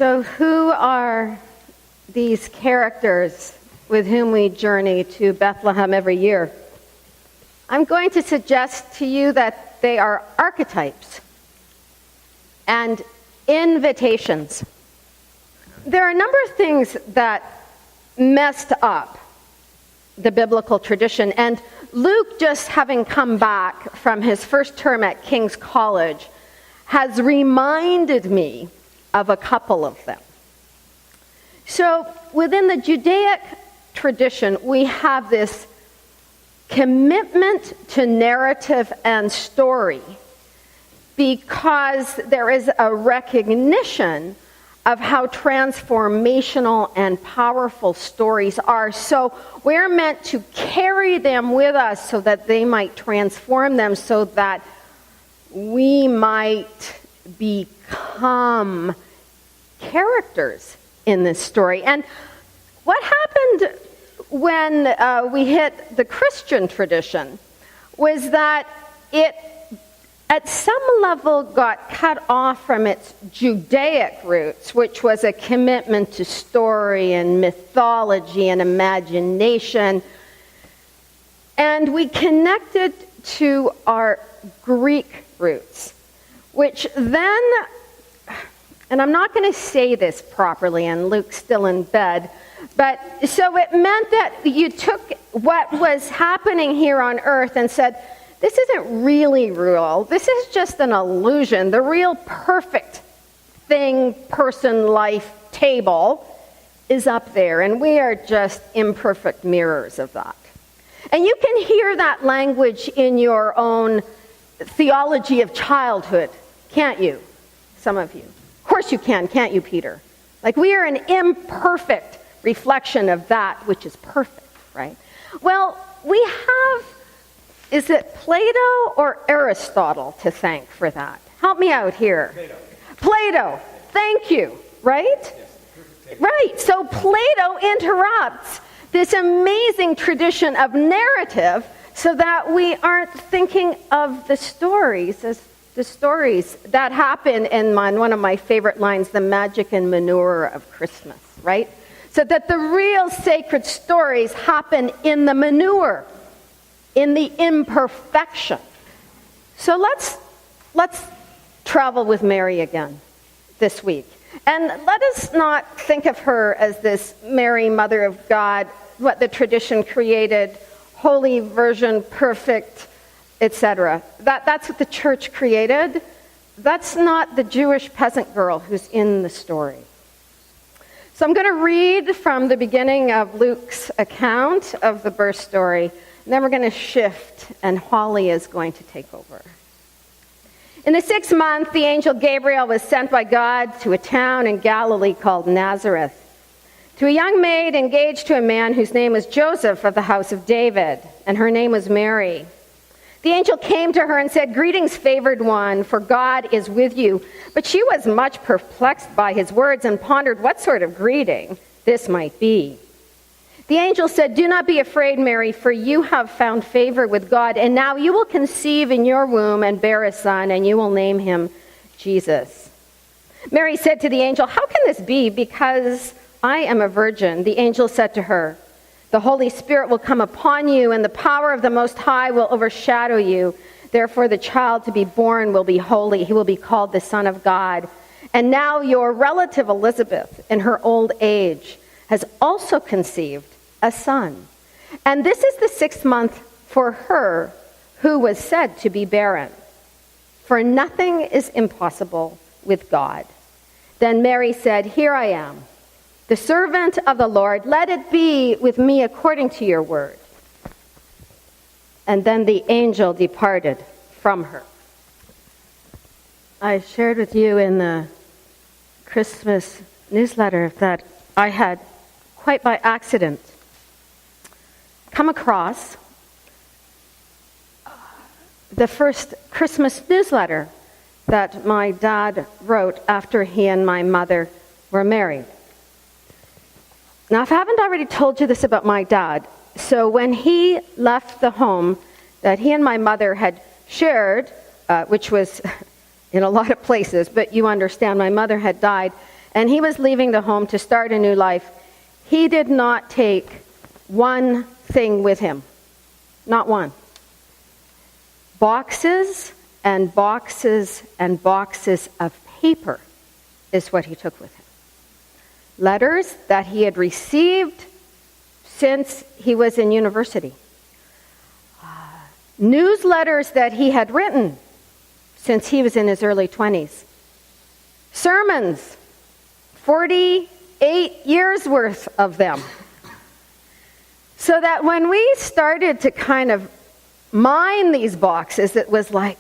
So who are these characters with whom we journey to Bethlehem every year? I'm going to suggest to you that they are archetypes and invitations. There are a number of things that messed up the biblical tradition, and Luke, just having come back from his first term at King's College, has reminded me of a couple of them. So within the Judaic tradition, we have this commitment to narrative and story because there is a recognition of how transformational and powerful stories are. So we're meant to carry them with us so that they might transform them, so that we might become characters in this story. And what happened when we hit the Christian tradition was that it, at some level, got cut off from its Judaic roots, which was a commitment to story and mythology and imagination. And we connected to our Greek roots, which then, and I'm not going to say this properly, and Luke's still in bed, but so it meant that you took what was happening here on earth and said, this isn't really real. This is just an illusion. The real perfect thing, person, life, table is up there, and we are just imperfect mirrors of that. And you can hear that language in your own theology of childhood, can't you? Some of you. Of course you can, can't you, Peter? Like, we are an imperfect reflection of that which is perfect, right? Well, we have, is it Plato or Aristotle to thank for that? Help me out here. Plato. Thank you, right? Yes, right. So Plato interrupts this amazing tradition of narrative so that we aren't thinking of the stories as the stories that happen in one of my favorite lines, the magic and manure of Christmas, right? So that the real sacred stories happen in the manure, in the imperfection. So let's travel with Mary again this week. And let us not think of her as this Mary, Mother of God, what the tradition created, Holy Virgin, perfect, etc. That's what the church created. That's not the Jewish peasant girl who's in the story. So I'm going to read from the beginning of Luke's account of the birth story, and then we're going to shift, and Holly is going to take over. In the 6th month, the angel Gabriel was sent by God to a town in Galilee called Nazareth, to a young maid engaged to a man whose name was Joseph of the house of David, and her name was Mary. The angel came to her and said, "Greetings, favored one, for God is with you." But she was much perplexed by his words and pondered what sort of greeting this might be. The angel said, "Do not be afraid, Mary, for you have found favor with God, and now you will conceive in your womb and bear a son, and you will name him Jesus." Mary said to the angel, "How can this be, because I am a virgin?" The angel said to her, "The Holy Spirit will come upon you, and the power of the Most High will overshadow you. Therefore, the child to be born will be holy. He will be called the Son of God. And now your relative Elizabeth, in her old age, has also conceived a son. And this is the 6th month for her who was said to be barren. For nothing is impossible with God." Then Mary said, "Here I am, the servant of the Lord. Let it be with me according to your word." And then the angel departed from her. I shared with you in the Christmas newsletter that I had, quite by accident, come across the first Christmas newsletter that my dad wrote after he and my mother were married. Now, if I haven't already told you this about my dad, so when he left the home that he and my mother had shared, which was in a lot of places, but you understand, my mother had died, and he was leaving the home to start a new life, he did not take one thing with him. Not one. Boxes and boxes and boxes of paper is what he took with him. Letters that he had received since he was in university. Newsletters that he had written since he was in his early 20s. Sermons, 48 years worth of them. So that when we started to kind of mine these boxes, it was like,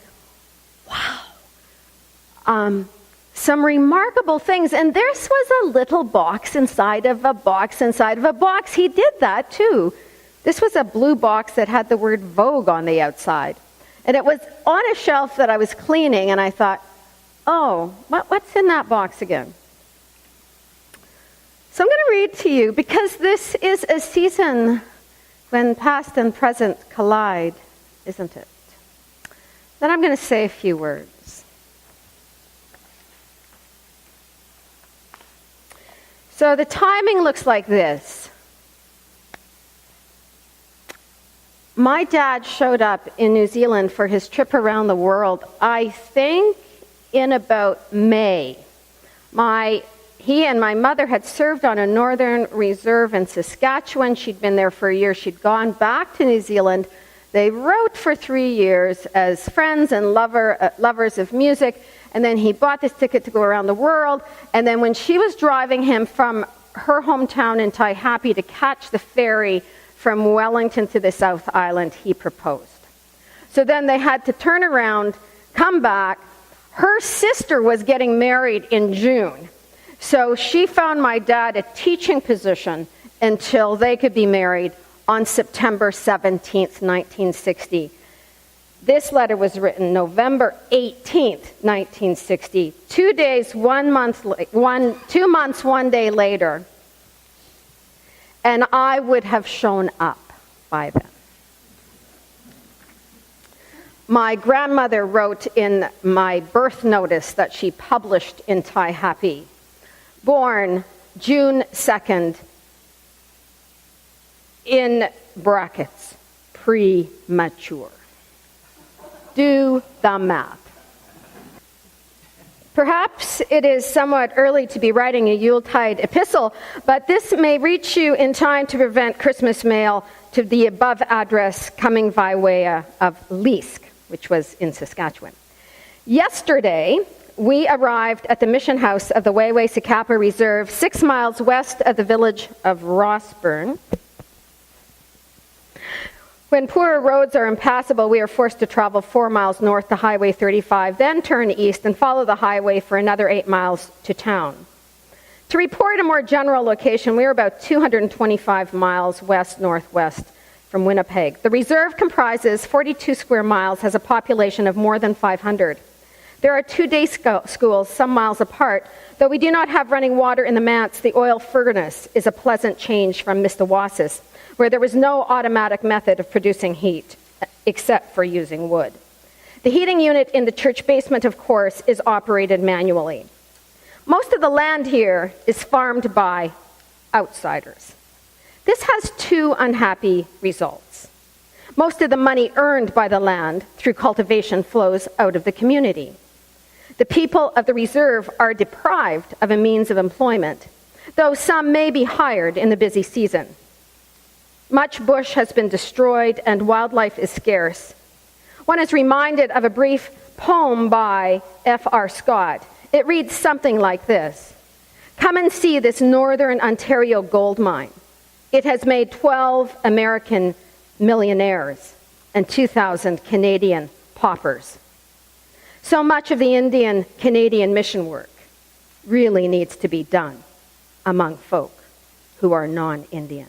wow, some remarkable things. And this was a little box inside of a box inside of a box. He did that too. This was a blue box that had the word Vogue on the outside. And it was on a shelf that I was cleaning, and I thought, oh, what's in that box again? So I'm going to read to you, because this is a season when past and present collide, isn't it? Then I'm going to say a few words. So the timing looks like this. My dad showed up in New Zealand for his trip around the world, I think in about May. He and my mother had served on a Northern Reserve in Saskatchewan. She'd been there for a year. She'd gone back to New Zealand. They wrote for 3 years as friends and lovers of music, and then he bought this ticket to go around the world. And then when she was driving him from her hometown in Taihape to catch the ferry from Wellington to the South Island, he proposed. So then they had to turn around, come back. Her sister was getting married in June. So she found my dad a teaching position until they could be married on September 17th, 1960. This letter was written November 18th, 1960. 2 months, 1 day later. And I would have shown up by then. My grandmother wrote in my birth notice that she published in Taihape, born June 2nd, in brackets, premature. Do the math. Perhaps it is somewhat early to be writing a Yuletide epistle, but this may reach you in time to prevent Christmas mail to the above address coming by way of Leask, which was in Saskatchewan. Yesterday, we arrived at the mission house of the Wayway-Sakapa Reserve, 6 miles west of the village of Rossburn. When poor roads are impassable, we are forced to travel 4 miles north to Highway 35, then turn east and follow the highway for another 8 miles to town. To report a more general location, we are about 225 miles west-northwest from Winnipeg. The reserve comprises 42 square miles, has a population of more than 500. There are 2 day schools some miles apart. Though we do not have running water in the manse, the oil furnace is a pleasant change from Mistawasis, where there was no automatic method of producing heat, except for using wood. The heating unit in the church basement, of course, is operated manually. Most of the land here is farmed by outsiders. This has 2 unhappy results. Most of the money earned by the land through cultivation flows out of the community. The people of the reserve are deprived of a means of employment, though some may be hired in the busy season. Much bush has been destroyed and wildlife is scarce. One is reminded of a brief poem by F.R. Scott. It reads something like this. Come and see this northern Ontario gold mine. It has made 12 American millionaires and 2,000 Canadian paupers. So much of the Indian-Canadian mission work really needs to be done among folk who are non-Indian.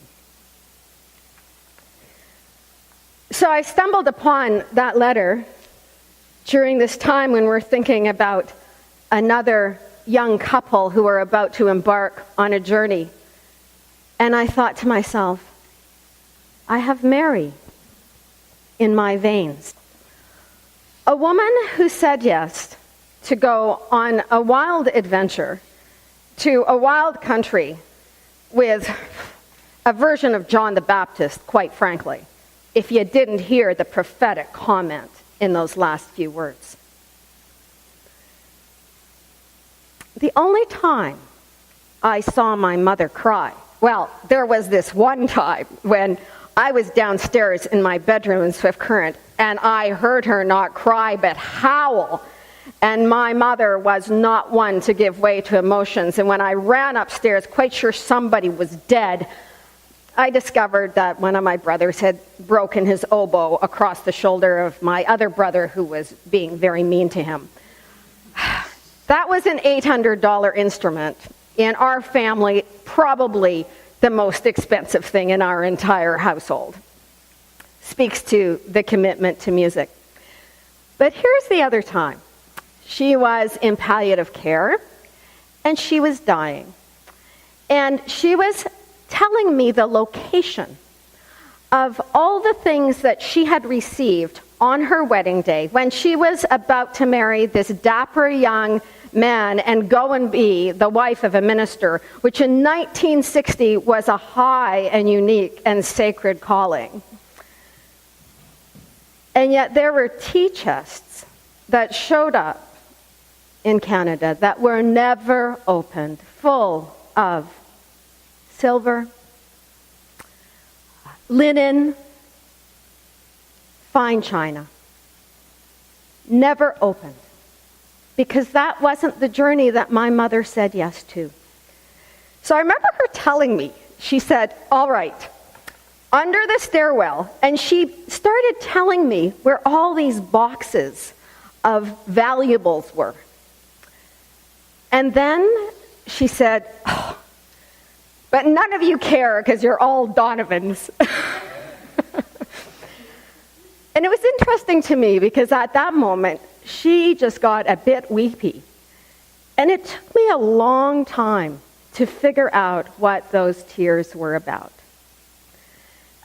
So I stumbled upon that letter during this time when we're thinking about another young couple who are about to embark on a journey. And I thought to myself, I have Mary in my veins. A woman who said yes to go on a wild adventure to a wild country with a version of John the Baptist, quite frankly, if you didn't hear the prophetic comment in those last few words. The only time I saw my mother cry, well, there was this one time when I was downstairs in my bedroom in Swift Current, and I heard her not cry but howl. And my mother was not one to give way to emotions. And when I ran upstairs, quite sure somebody was dead, I discovered that one of my brothers had broken his oboe across the shoulder of my other brother who was being very mean to him. That was an $800 instrument. In our family, probably the most expensive thing in our entire household. Speaks to the commitment to music. But here's the other time. She was in palliative care, and she was dying. And she was telling me the location of all the things that she had received on her wedding day when she was about to marry this dapper young man and go and be the wife of a minister, which in 1960 was a high and unique and sacred calling. And yet there were tea chests that showed up in Canada that were never opened, full of silver, linen, fine china. Never opened. Because that wasn't the journey that my mother said yes to. So I remember her telling me, she said, all right, under the stairwell, and she started telling me where all these boxes of valuables were. And then she said, oh, but none of you care because you're all Donovans. And it was interesting to me because at that moment, she just got a bit weepy. And it took me a long time to figure out what those tears were about.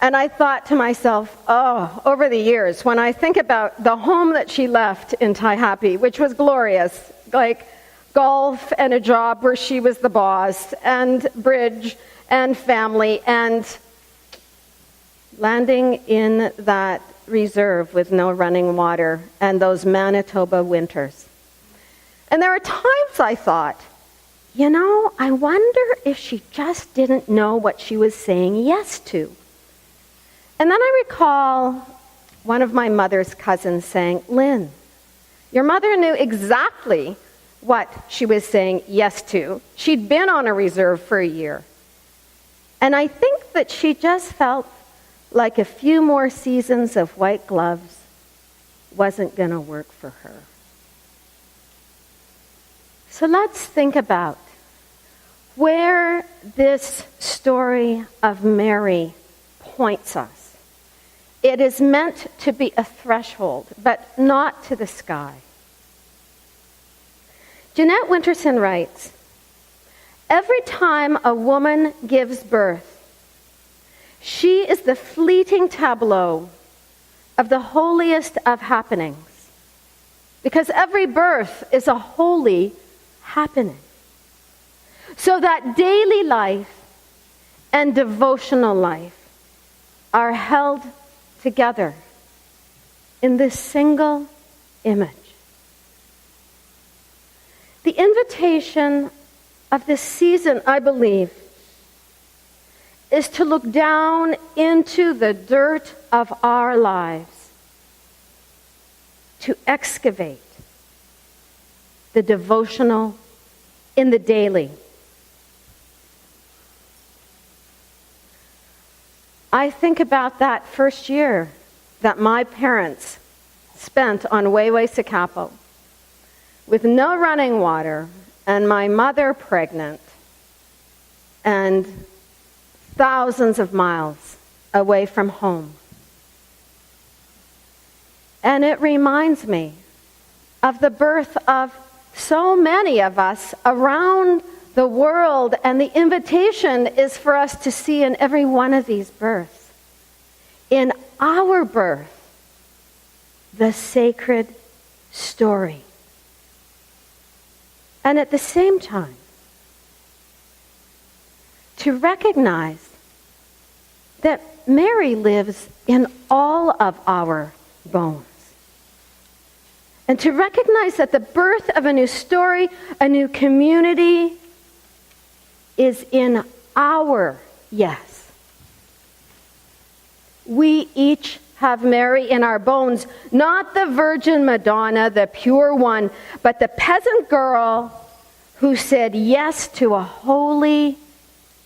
And I thought to myself, oh, over the years, when I think about the home that she left in Taihape, which was glorious, like golf and a job where she was the boss, and bridge and family, and landing in that reserve with no running water and those Manitoba winters. And there were times I thought, you know, I wonder if she just didn't know what she was saying yes to. And then I recall one of my mother's cousins saying, Lynn, your mother knew exactly what she was saying yes to. She'd been on a reserve for a year. And I think that she just felt like a few more seasons of white gloves wasn't going to work for her. So let's think about where this story of Mary points us. It is meant to be a threshold, but not to the sky. Jeanette Winterson writes, every time a woman gives birth, she is the fleeting tableau of the holiest of happenings, because every birth is a holy happening. So that daily life and devotional life are held together in this single image. The invitation of this season, I believe, is to look down into the dirt of our lives, to excavate the devotional in the daily. I think about that first year that my parents spent on Waiwai-Sakapo with no running water and my mother pregnant and thousands of miles away from home. And it reminds me of the birth of so many of us around the world, and the invitation is for us to see in every one of these births, in our birth, the sacred story. And at the same time, to recognize that Mary lives in all of our bones. And to recognize that the birth of a new story, a new community, is in our yes. We each have Mary in our bones, not the Virgin Madonna, the pure one, but the peasant girl who said yes to a holy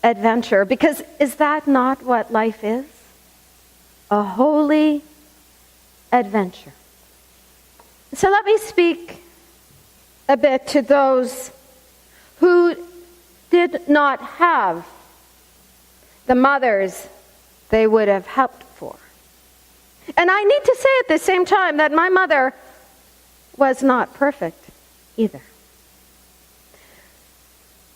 adventure. Because is that not what life is? A holy adventure. So let me speak a bit to those who did not have the mothers they would have helped for. And I need to say at the same time that my mother was not perfect either.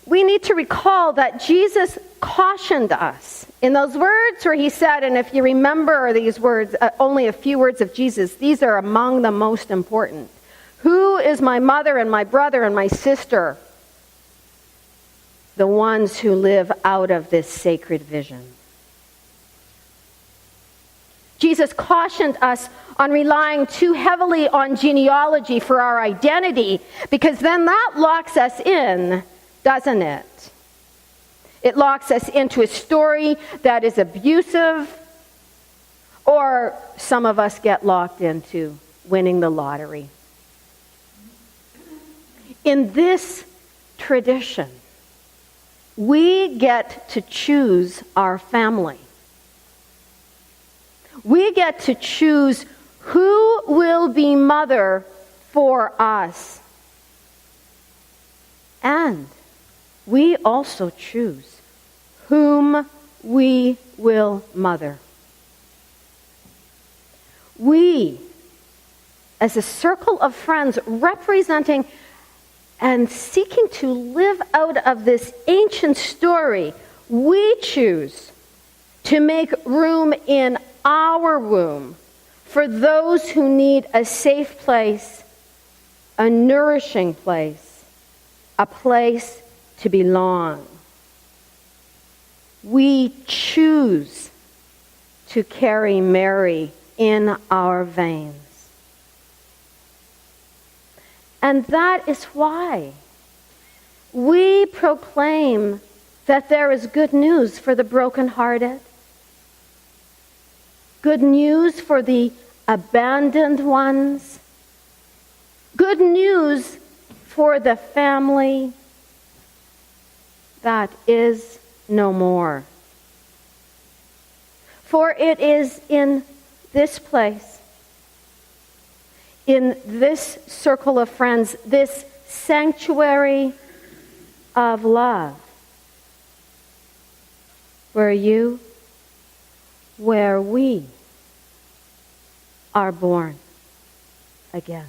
We need to recall that Jesus cautioned us in those words where he said, and if you remember these words, only a few words of Jesus, these are among the most important. Who is my mother and my brother and my sister? The ones who live out of this sacred vision. Jesus cautioned us on relying too heavily on genealogy for our identity, because then that locks us in, doesn't it? It locks us into a story that is abusive, or some of us get locked into winning the lottery. In this tradition, we get to choose our family. We get to choose who will be mother for us. And we also choose whom we will mother. We, as a circle of friends representing and seeking to live out of this ancient story, we choose to make room in our womb for those who need a safe place, a nourishing place, a place to belong. We choose to carry Mary in our veins. And that is why we proclaim that there is good news for the brokenhearted, good news for the abandoned ones, good news for the family that is no more. For it is in this place, in this circle of friends, this sanctuary of love, where we are born again.